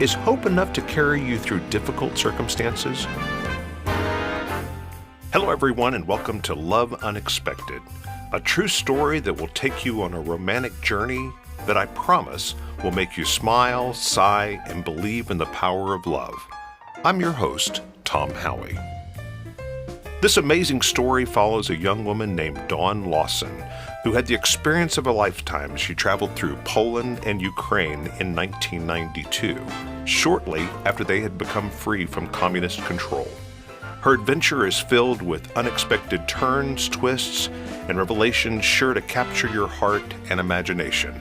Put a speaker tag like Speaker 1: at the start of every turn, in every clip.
Speaker 1: Is hope enough to carry you through difficult circumstances? Hello, everyone, and welcome to Love Unexpected, a true story that will take you on a romantic journey that I promise will make you smile, sigh, and believe in the power of love. I'm your host, Tom Howie. This amazing story follows a young woman named Dawn Lawson, who had the experience of a lifetime as she traveled through Poland and Ukraine in 1992, shortly after they had become free from communist control. Her adventure is filled with unexpected turns, twists, and revelations sure to capture your heart and imagination.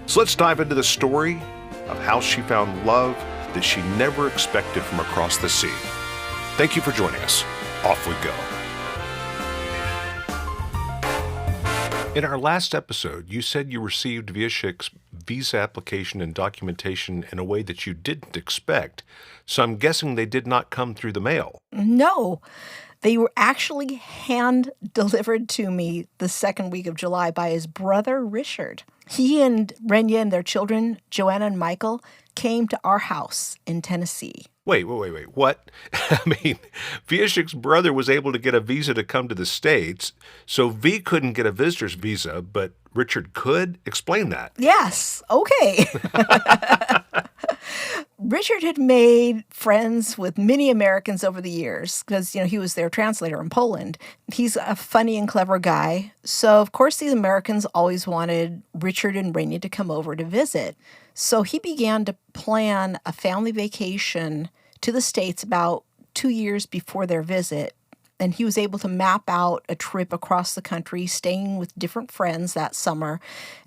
Speaker 1: So let's dive into the story of how she found love that she never expected from across the sea. Thank you for joining us. Off we go. In our last episode, you said you received Wiesiek's visa application and documentation in a way that you didn't expect, so I'm guessing they did not come through the mail.
Speaker 2: No, they were actually hand-delivered to me the second week of July by his brother, Richard. He and Renya and their children, Joanna and Michael, came to our house in Tennessee.
Speaker 1: Wait, what? I mean, Wiesiek's brother was able to get a visa to come to the States, so V couldn't get a visitor's visa, but Richard could? Explain that.
Speaker 2: Yes, okay. Richard had made friends with many Americans over the years because, he was their translator in Poland. He's a funny and clever guy. So, of course, these Americans always wanted Richard and Renya to come over to visit. So he began to plan a family vacation to the States about 2 years before their visit. And he was able to map out a trip across the country, staying with different friends that summer.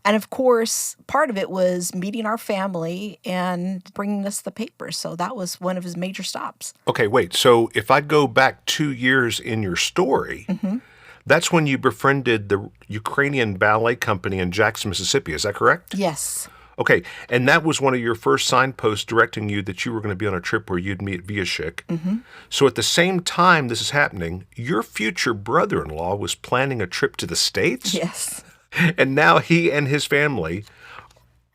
Speaker 2: And of course, part of it was meeting our family and bringing us the papers. So that was one of his major stops.
Speaker 1: Okay, wait. So if I go back 2 years in your story, that's when you befriended the Ukrainian ballet company in Jackson, Mississippi. Is that correct?
Speaker 2: Yes.
Speaker 1: Okay, and that was one of your first signposts directing you that you were going to be on a trip where you'd meet Wiesiek. So at the same time this is happening, your future brother-in-law was planning a trip to the States?
Speaker 2: Yes.
Speaker 1: And now he and his family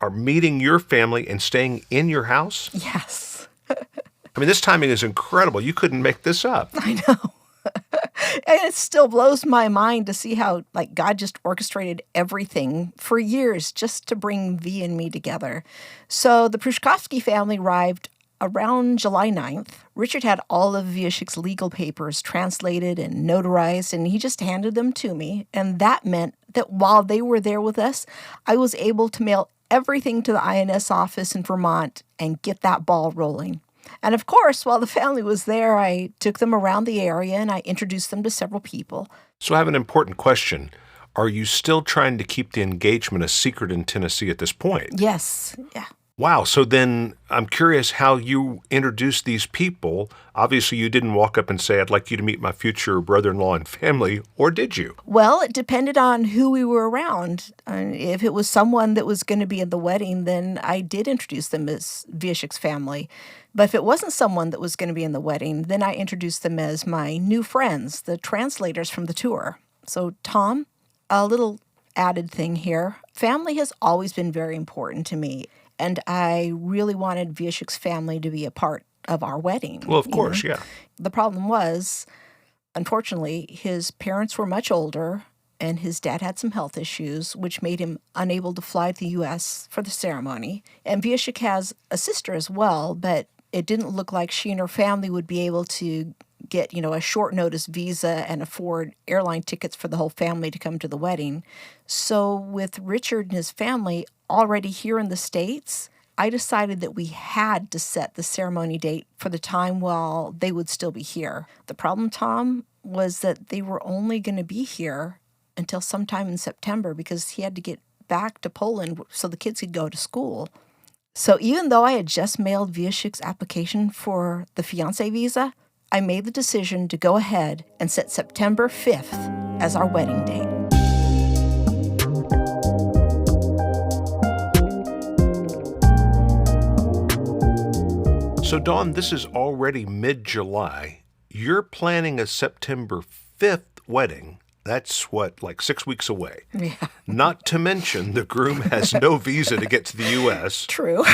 Speaker 1: are meeting your family and staying in your house?
Speaker 2: Yes.
Speaker 1: I mean, this timing is incredible. You couldn't make this up.
Speaker 2: I know. And it still blows my mind to see how, God just orchestrated everything for years just to bring V and me together. So the Pruszkowski family arrived around July 9th. Richard had all of Wiesiek's legal papers translated and notarized, and he just handed them to me. And that meant that while they were there with us, I was able to mail everything to the INS office in Vermont and get that ball rolling. And of course, while the family was there, I took them around the area and I introduced them to several people.
Speaker 1: So I have an important question. Are you still trying to keep the engagement a secret in Tennessee at this point?
Speaker 2: Yes. Yeah.
Speaker 1: Wow. So then I'm curious how you introduced these people. Obviously, you didn't walk up and say, I'd like you to meet my future brother-in-law and family, or did you?
Speaker 2: Well, it depended on who we were around. If it was someone that was going to be at the wedding, then I did introduce them as Wiesiek's family. But if it wasn't someone that was going to be in the wedding, then I introduced them as my new friends, the translators from the tour. So, Tom, a little added thing here. Family has always been very important to me. And I really wanted Wiesiek's family to be a part of our wedding.
Speaker 1: Well, of course, yeah.
Speaker 2: The problem was, unfortunately, his parents were much older, and his dad had some health issues, which made him unable to fly to the U.S. for the ceremony. And Wiesiek has a sister as well, but it didn't look like she and her family would be able to get, a short notice visa and afford airline tickets for the whole family to come to the wedding. So with Richard and his family already here in the States, I decided that we had to set the ceremony date for the time while they would still be here. The problem, Tom, was that they were only going to be here until sometime in September because he had to get back to Poland so the kids could go to school. So even though I had just mailed Wiesiek's application for the fiancé visa, I made the decision to go ahead and set September 5th as our wedding date.
Speaker 1: So, Dawn, this is already mid-July. You're planning a September 5th wedding. That's like 6 weeks away.
Speaker 2: Yeah.
Speaker 1: Not to mention the groom has no visa to get to the U.S.
Speaker 2: True.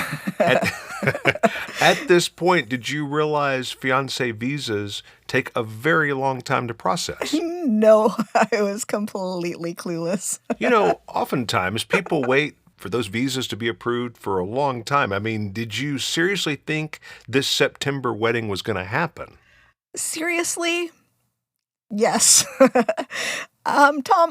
Speaker 1: At this point, did you realize fiancé visas take a very long time to process?
Speaker 2: No, I was completely clueless.
Speaker 1: Oftentimes people wait for those visas to be approved for a long time. I mean, did you seriously think this September wedding was going to happen?
Speaker 2: Seriously? Yes. Tom,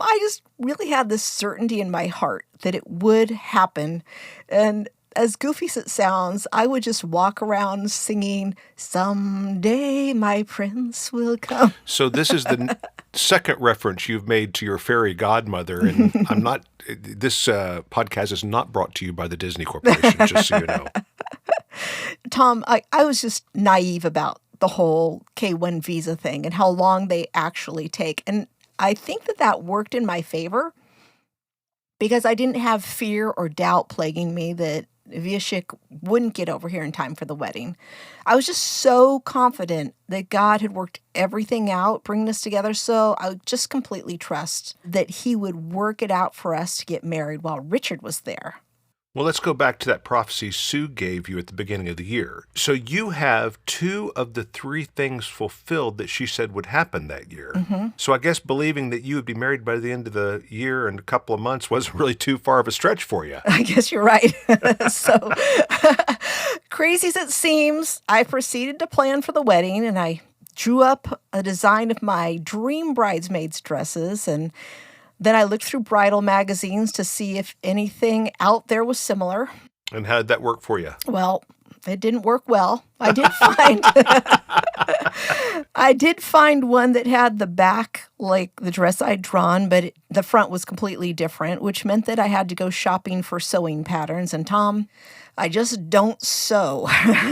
Speaker 2: I just really had this certainty in my heart that it would happen. And as goofy as it sounds, I would just walk around singing, "Someday my prince will come."
Speaker 1: So this is the second reference you've made to your fairy godmother, and this podcast is not brought to you by the Disney Corporation, just so you know.
Speaker 2: Tom, I was just naive about the whole K-1 visa thing and how long they actually take. And I think that worked in my favor because I didn't have fear or doubt plaguing me that Wiesiek wouldn't get over here in time for the wedding. I was just so confident that God had worked everything out, bringing us together, so I would just completely trust that he would work it out for us to get married while Richard was there.
Speaker 1: Well, let's go back to that prophecy Sue gave you at the beginning of the year. So you have 2 of the 3 things fulfilled that she said would happen that year.
Speaker 2: Mm-hmm.
Speaker 1: So I guess believing that you would be married by the end of the year and a couple of months wasn't really too far of a stretch for you.
Speaker 2: I guess you're right. So, crazy as it seems, I proceeded to plan for the wedding, and I drew up a design of my dream bridesmaids' dresses, and then I looked through bridal magazines to see if anything out there was similar.
Speaker 1: And how did that work for you?
Speaker 2: Well, it didn't work well. I did find one that had the back like the dress I'd drawn, but the front was completely different, which meant that I had to go shopping for sewing patterns. And Tom, I just don't sew.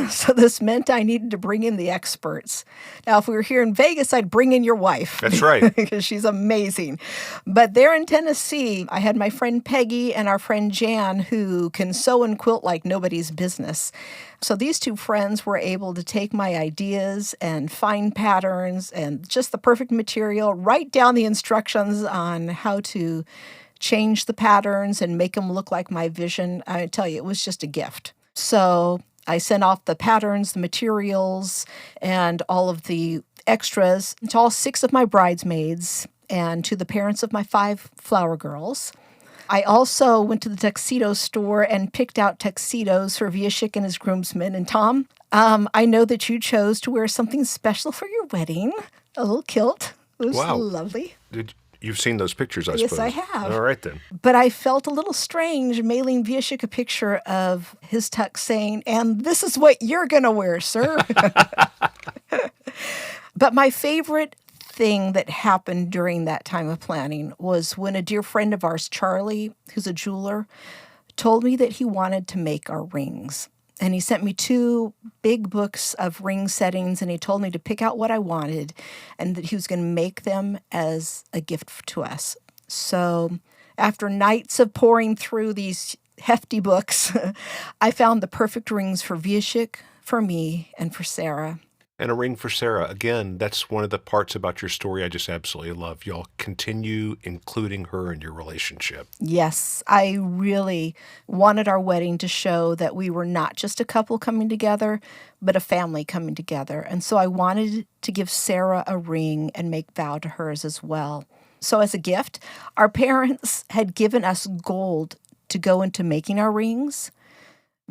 Speaker 2: So this meant I needed to bring in the experts. Now, if we were here in Vegas, I'd bring in your wife.
Speaker 1: That's right.
Speaker 2: Because she's amazing. But there in Tennessee, I had my friend Peggy and our friend Jan, who can sew and quilt like nobody's business. So these 2 friends were able to take my ideas and find patterns and just the perfect material, write down the instructions on how to change the patterns and make them look like my vision. I tell you, it was just a gift. So I sent off the patterns, the materials, and all of the extras to all 6 of my bridesmaids and to the parents of my 5 flower girls. I also went to the tuxedo store and picked out tuxedos for Wiesiek and his groomsmen. And Tom, I know that you chose to wear something special for your wedding, a little kilt. It was lovely.
Speaker 1: You've seen those pictures, I suppose.
Speaker 2: Yes, I have.
Speaker 1: All right, then.
Speaker 2: But I felt a little strange mailing Wiesiek a picture of his tux saying, "And this is what you're going to wear, sir." But my favorite thing that happened during that time of planning was when a dear friend of ours, Charlie, who's a jeweler, told me that he wanted to make our rings. And he sent me 2 big books of ring settings, and he told me to pick out what I wanted and that he was going to make them as a gift to us. So after nights of pouring through these hefty books, I found the perfect rings for Wiesiek, for me, and for Sarah.
Speaker 1: And a ring for Sarah. Again, that's one of the parts about your story I just absolutely love. Y'all continue including her in your relationship.
Speaker 2: Yes, I really wanted our wedding to show that we were not just a couple coming together, but a family coming together. And so I wanted to give Sarah a ring and make vow to hers as well. So as a gift, our parents had given us gold to go into making our rings.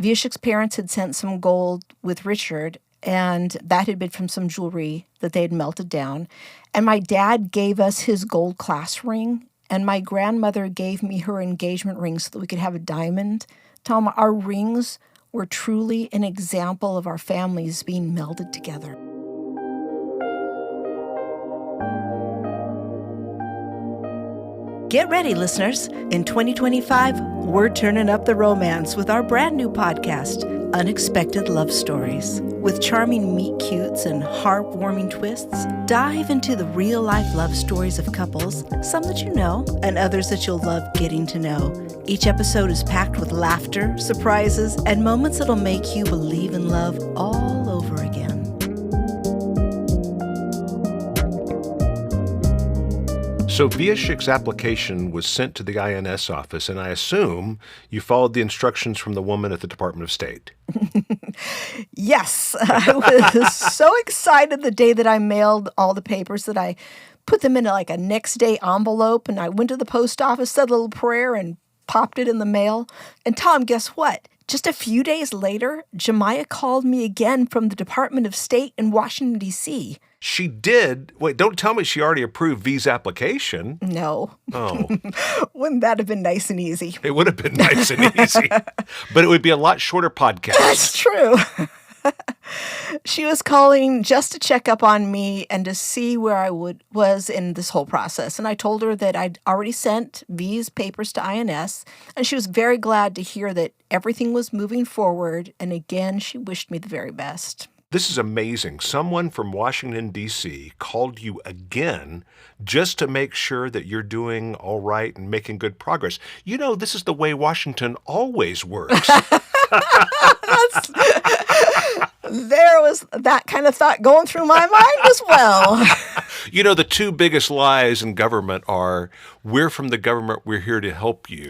Speaker 2: Wiesiek's parents had sent some gold with Richard, and that had been from some jewelry that they had melted down. And my dad gave us his gold class ring, and my grandmother gave me her engagement ring so that we could have a diamond. Tom, our rings were truly an example of our families being melded together. Get ready, listeners. In 2025, we're turning up the romance with our brand new podcast, Unexpected Love Stories. With charming meet-cutes and heartwarming twists, dive into the real-life love stories of couples, some that you know, and others that you'll love getting to know. Each episode is packed with laughter, surprises, and moments that'll make you believe in love all over again.
Speaker 1: So Wiesiek's application was sent to the INS office, and I assume you followed the instructions from the woman at the Department of State.
Speaker 2: Yes, I was so excited the day that I mailed all the papers that I put them in like a next day envelope, and I went to the post office, said a little prayer, and popped it in the mail. And Tom, guess what? Just a few days later, Jemiah called me again from the Department of State in Washington, D.C.
Speaker 1: She did? Wait, don't tell me she already approved V's application.
Speaker 2: No.
Speaker 1: Oh.
Speaker 2: Wouldn't that have been nice and easy?
Speaker 1: It would have been nice and easy. But it would be a lot shorter podcast.
Speaker 2: That's true. She was calling just to check up on me and to see where I was in this whole process. And I told her that I'd already sent V's papers to INS, and she was very glad to hear that everything was moving forward. And again, she wished me the very best.
Speaker 1: This is amazing. Someone from Washington, D.C. called you again just to make sure that you're doing all right and making good progress. You know, this is the way Washington always works.
Speaker 2: There was that kind of thought going through my mind as well.
Speaker 1: You know, the two biggest lies in government are, we're from the government, we're here to help you,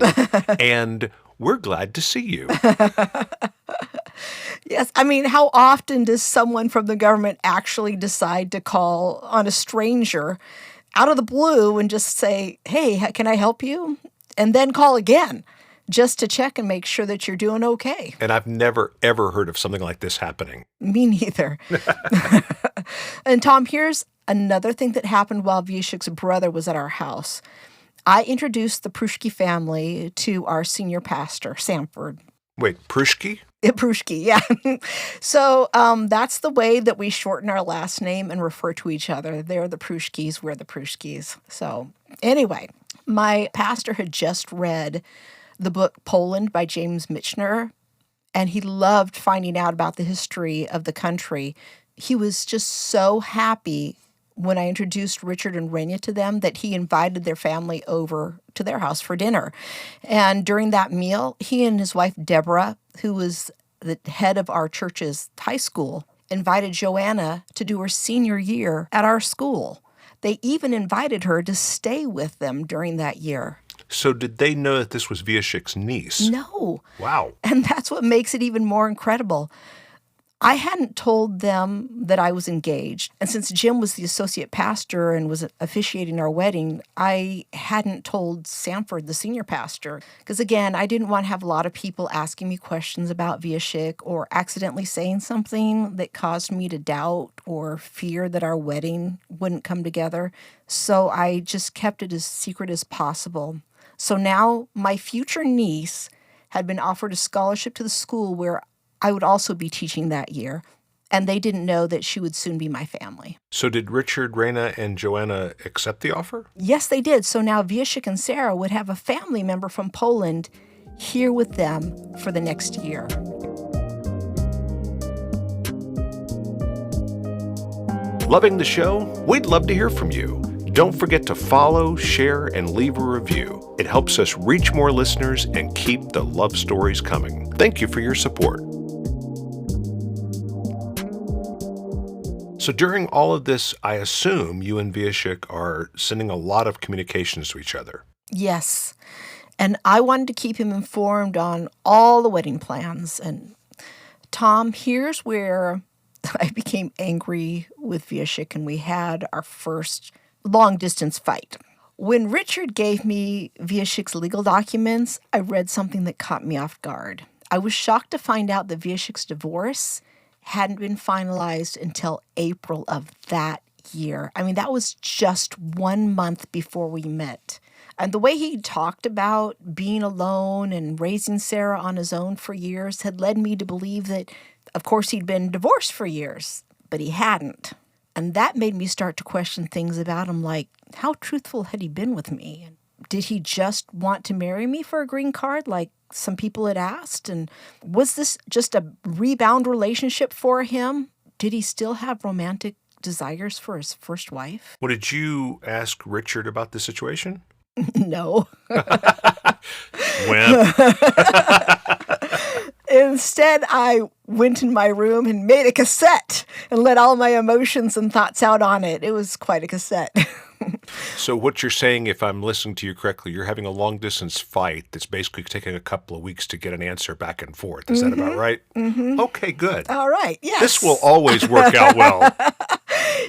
Speaker 1: and we're glad to see you.
Speaker 2: Yes. I mean, how often does someone from the government actually decide to call on a stranger out of the blue and just say, hey, can I help you? And then call again just to check and make sure that you're doing okay.
Speaker 1: And I've never, ever heard of something like this happening.
Speaker 2: Me neither. And Tom, here's another thing that happened while Wiesiek's brother was at our house. I introduced the Prushke family to our senior pastor, Sanford.
Speaker 1: Wait, Prushke?
Speaker 2: Prushke, yeah. So that's the way that we shorten our last name and refer to each other. They're the Prushkes, we're the Prushkes. So anyway, my pastor had just read the book Poland by James Michener, and he loved finding out about the history of the country. He was just so happy when I introduced Richard and Renya to them that he invited their family over to their house for dinner. And during that meal, he and his wife, Deborah, who was the head of our church's high school, invited Joanna to do her senior year at our school. They even invited her to stay with them during that year.
Speaker 1: So did they know that this was Wiesiek's niece?
Speaker 2: No.
Speaker 1: Wow.
Speaker 2: And that's what makes it even more incredible. I hadn't told them that I was engaged. And since Jim was the associate pastor and was officiating our wedding, I hadn't told Sanford, the senior pastor. Because again, I didn't want to have a lot of people asking me questions about Wiesiek or accidentally saying something that caused me to doubt or fear that our wedding wouldn't come together. So I just kept it as secret as possible. So now my future niece had been offered a scholarship to the school where I would also be teaching that year, and they didn't know that she would soon be my family.
Speaker 1: So did Richard, Rena, and Joanna accept the offer?
Speaker 2: Yes, they did. So now Wiesiek and Sarah would have a family member from Poland here with them for the next year.
Speaker 1: Loving the show? We'd love to hear from you. Don't forget to follow, share, and leave a review. It helps us reach more listeners and keep the love stories coming. Thank you for your support. So during all of this, I assume you and Wiesiek are sending a lot of communications to each other.
Speaker 2: Yes. And I wanted to keep him informed on all the wedding plans. And Tom, here's where I became angry with Wiesiek, and we had our first long-distance fight. When Richard gave me Wiesiek's legal documents, I read something that caught me off guard. I was shocked to find out that Wiesiek's divorce hadn't been finalized until April of that year. I mean, that was just 1 month before we met. And the way he talked about being alone and raising Sarah on his own for years had led me to believe that, of course, he'd been divorced for years, but he hadn't. And that made me start to question things about him, like, how truthful had he been with me? Did he just want to marry me for a green card, like some people had asked? And was this just a rebound relationship for him? Did he still have romantic desires for his first wife?
Speaker 1: Well, did you ask Richard about the situation?
Speaker 2: No.
Speaker 1: Well.
Speaker 2: Instead, I went in my room and made a cassette and let all my emotions and thoughts out on it. It was quite a cassette.
Speaker 1: So what you're saying, if I'm listening to you correctly, you're having a long-distance fight that's basically taking a couple of weeks to get an answer back and forth. Is that about right? Okay, good.
Speaker 2: All right, yes.
Speaker 1: This will always work out well.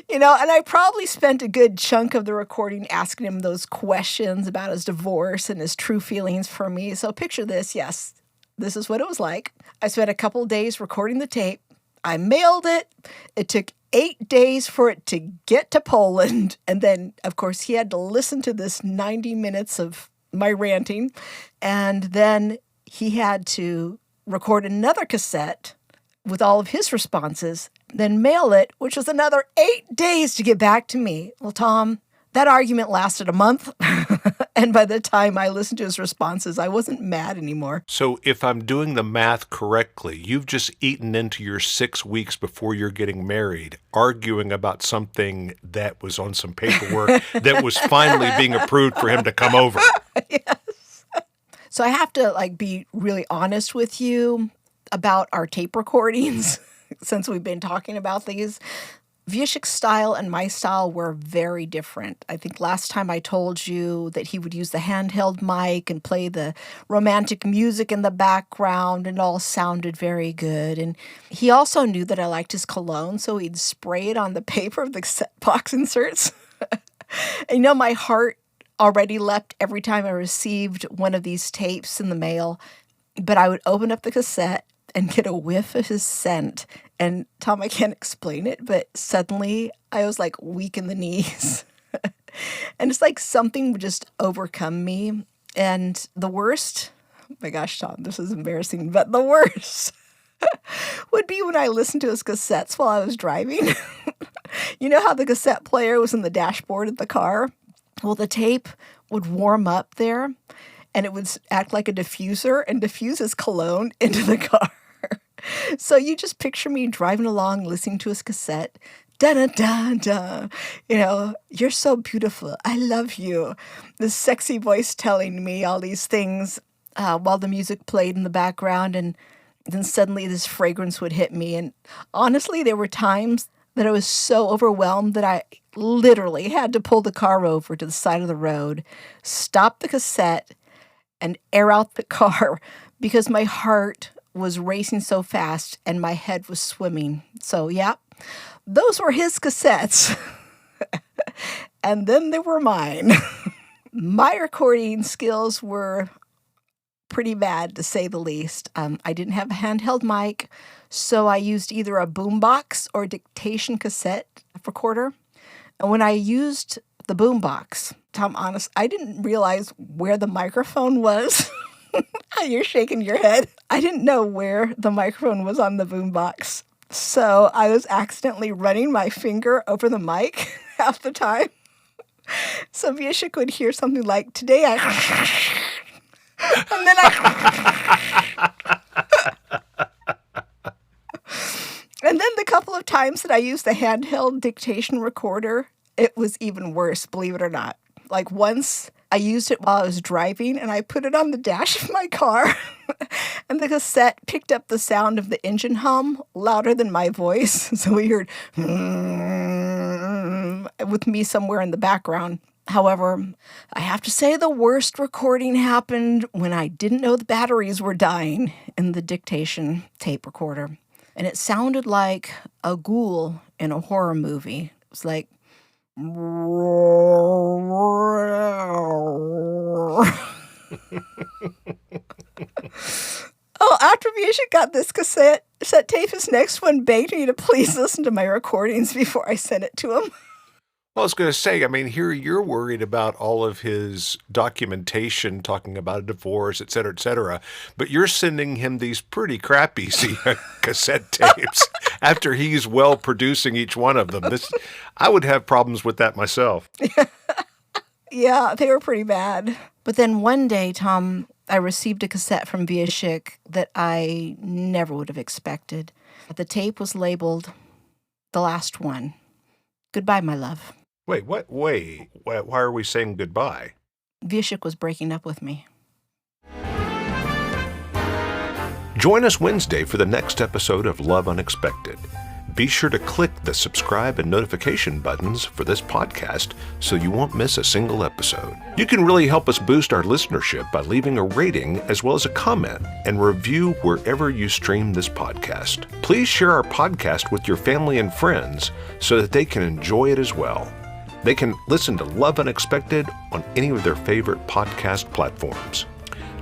Speaker 2: And I probably spent a good chunk of the recording asking him those questions about his divorce and his true feelings for me. So picture this. Yes, this is what it was like. I spent a couple of days recording the tape. I mailed it. It took 8 days for it to get to Poland. And then, of course, he had to listen to this 90 minutes of my ranting. And then he had to record another cassette with all of his responses, then mail it, which was another 8 days to get back to me. Well, Tom, that argument lasted a month. And by the time I listened to his responses, I wasn't mad anymore.
Speaker 1: So if I'm doing the math correctly, you've just eaten into your 6 weeks before you're getting married, arguing about something that was on some paperwork that was finally being approved for him to come over.
Speaker 2: Yes. So I have to be really honest with you about our tape recordings since we've been talking about these. Wiesiek's style and my style were very different. I think last time I told you that he would use the handheld mic and play the romantic music in the background, and it all sounded very good. And he also knew that I liked his cologne, so he'd spray it on the paper of the cassette box inserts. And my heart already leapt every time I received one of these tapes in the mail. But I would open up the cassette and get a whiff of his scent. And Tom, I can't explain it, but suddenly I was weak in the knees. And it's like something would just overcome me. And the worst, oh my gosh, Tom, this is embarrassing, but the worst would be when I listened to his cassettes while I was driving. You know how the cassette player was in the dashboard of the car? Well, the tape would warm up there, and it would act like a diffuser and diffuse his cologne into the car. So you just picture me driving along, listening to his cassette. Da-da-da-da. You're so beautiful. I love you. This sexy voice telling me all these things while the music played in the background. And then suddenly this fragrance would hit me. And honestly, there were times that I was so overwhelmed that I literally had to pull the car over to the side of the road, stop the cassette, and air out the car because my heart was racing so fast and my head was swimming. So, yeah, those were his cassettes. And then there were mine. My recording skills were pretty bad, to say the least. I didn't have a handheld mic, so I used either a boombox or a dictation cassette recorder. And when I used the boombox, Tom, honest, I didn't realize where the microphone was. You're shaking your head. I didn't know where the microphone was on the boombox. So I was accidentally running my finger over the mic half the time. So Wiesiek would hear something like, today I... and then And then the couple of times that I used the handheld dictation recorder, it was even worse, believe it or not. Once I used it while I was driving, and I put it on the dash of my car, and the cassette picked up the sound of the engine hum louder than my voice. So we heard with me somewhere in the background. However, I have to say the worst recording happened when I didn't know the batteries were dying in the dictation tape recorder. And it sounded like a ghoul in a horror movie. It was like... Oh, after Wiesiek got this cassette tape, his next one begged me to please listen to my recordings before I sent it to him.
Speaker 1: Well, I was going to say, here you're worried about all of his documentation, talking about a divorce, et cetera, but you're sending him these pretty crappy cassette tapes after he's well producing each one of them. I would have problems with that myself.
Speaker 2: Yeah, they were pretty bad. But then one day, Tom, I received a cassette from Wiesiek that I never would have expected. The tape was labeled The Last One. Goodbye, my love.
Speaker 1: Wait, what? Why are we saying goodbye?
Speaker 2: Wiesiek was breaking up with me.
Speaker 1: Join us Wednesday for the next episode of Love Unexpected. Be sure to click the subscribe and notification buttons for this podcast so you won't miss a single episode. You can really help us boost our listenership by leaving a rating as well as a comment and review wherever you stream this podcast. Please share our podcast with your family and friends so that they can enjoy it as well. They can listen to Love Unexpected on any of their favorite podcast platforms.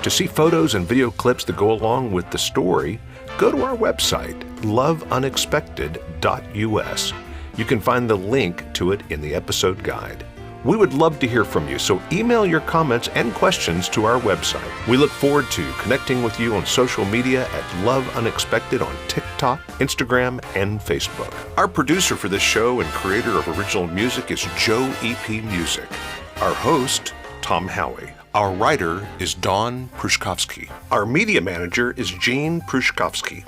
Speaker 1: To see photos and video clips that go along with the story, go to our website, loveunexpected.us. You can find the link to it in the episode guide. We would love to hear from you, so email your comments and questions to our website. We look forward to connecting with you on social media at Love Unexpected on TikTok, Instagram, and Facebook. Our producer for this show and creator of original music is Joe E.P. Music. Our host, Tom Howie. Our writer is Dawn Prushkovsky. Our media manager is Jean Prushkovsky.